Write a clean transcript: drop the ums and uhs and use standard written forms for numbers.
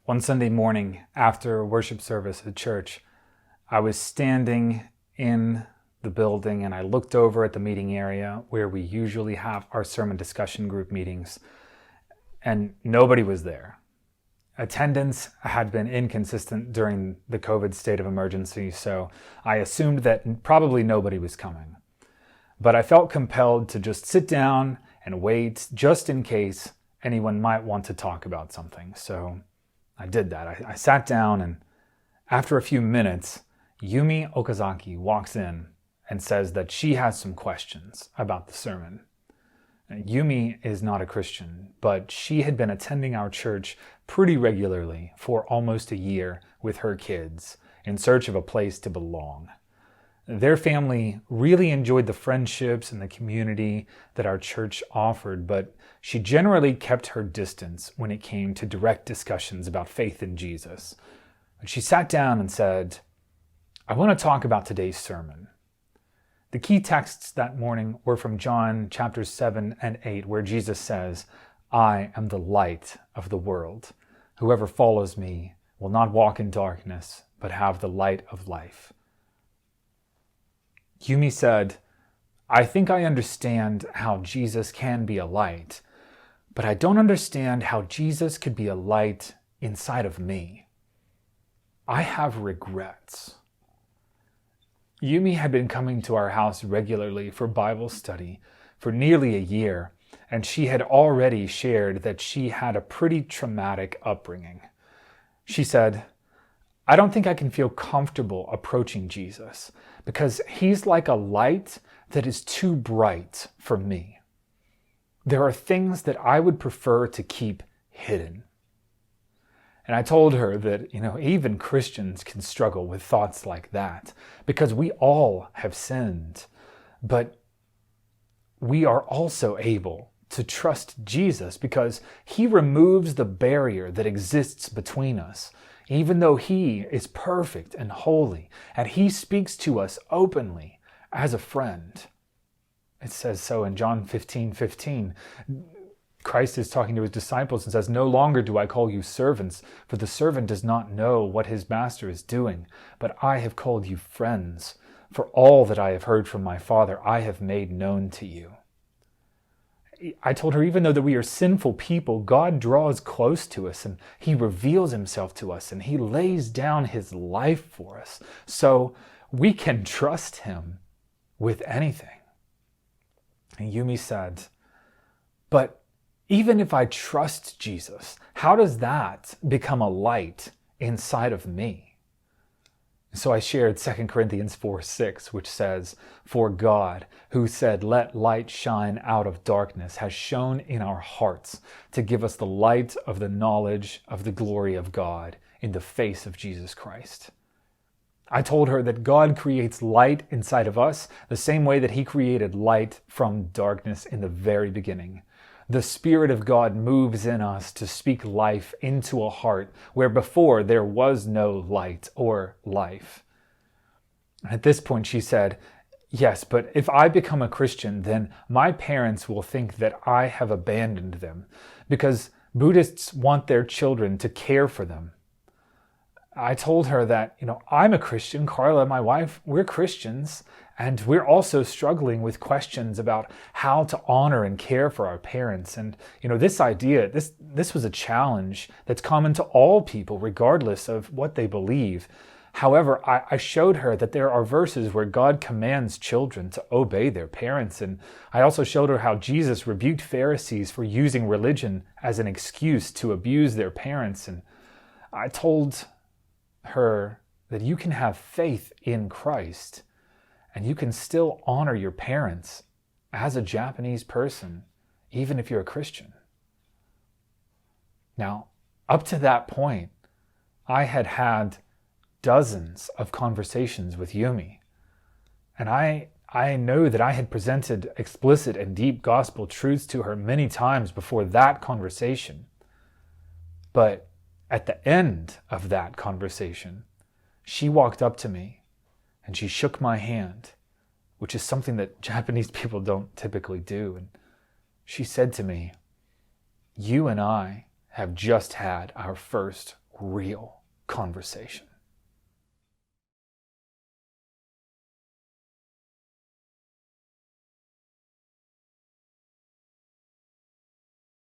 One Sunday morning after worship service at church, I was standing in the building and I looked over at the meeting area where we usually have our sermon discussion group meetings, and nobody was there. Attendance had been inconsistent during the COVID state of emergency, so I assumed that probably nobody was coming. But I felt compelled to just sit down and wait just in case anyone might want to talk about something. So I did that. I sat down, and after a few minutes, Yumi Okazaki walks in and says that she has some questions about the sermon. Yumi is not a Christian, but she had been attending our church pretty regularly for almost a year with her kids in search of a place to belong. Their family really enjoyed the friendships and the community that our church offered, but she generally kept her distance when it came to direct discussions about faith in Jesus. And she sat down and said, "I want to talk about today's sermon." The key texts that morning were from John chapters 7 and 8, where Jesus says, "I am the light of the world. Whoever follows me will not walk in darkness, but have the light of life." Yumi said, "I think I understand how Jesus can be a light, but I don't understand how Jesus could be a light inside of me. I have regrets." Yumi had been coming to our house regularly for Bible study for nearly a year, and she had already shared that she had a pretty traumatic upbringing. She said, "I don't think I can feel comfortable approaching Jesus because he's like a light that is too bright for me. There are things that I would prefer to keep hidden." And I told her that, even Christians can struggle with thoughts like that because we all have sinned, but we are also able to trust Jesus because he removes the barrier that exists between us, even though he is perfect and holy, and he speaks to us openly as a friend. It says so in John 15:15. Christ is talking to his disciples and says, "No longer do I call you servants, for the servant does not know what his master is doing, but I have called you friends, for all that I have heard from my Father I have made known to you." I told her, even though that we are sinful people, God draws close to us and he reveals himself to us and he lays down his life for us so we can trust him with anything. And Yumi said, "But even if I trust Jesus, how does that become a light inside of me?" So I shared 2 Corinthians 4:6, which says, "For God, who said, 'Let light shine out of darkness,' has shone in our hearts to give us the light of the knowledge of the glory of God in the face of Jesus Christ." I told her that God creates light inside of us the same way that he created light from darkness in the very beginning. The Spirit of God moves in us to speak life into a heart where before there was no light or life. At this point, she said, "Yes, but if I become a Christian, then my parents will think that I have abandoned them because Buddhists want their children to care for them." I told her that, I'm a Christian, Carla, my wife, we're Christians, and we're also struggling with questions about how to honor and care for our parents. And, this idea, this was a challenge that's common to all people, regardless of what they believe. However, I showed her that there are verses where God commands children to obey their parents. And I also showed her how Jesus rebuked Pharisees for using religion as an excuse to abuse their parents. And I told her that you can have faith in Christ and you can still honor your parents as a Japanese person, even if you're a Christian. Now, up to that point, I had had dozens of conversations with Yumi, and I know that I had presented explicit and deep gospel truths to her many times before that conversation. But at the end of that conversation, she walked up to me and she shook my hand, which is something that Japanese people don't typically do. And she said to me, "You and I have just had our first real conversation.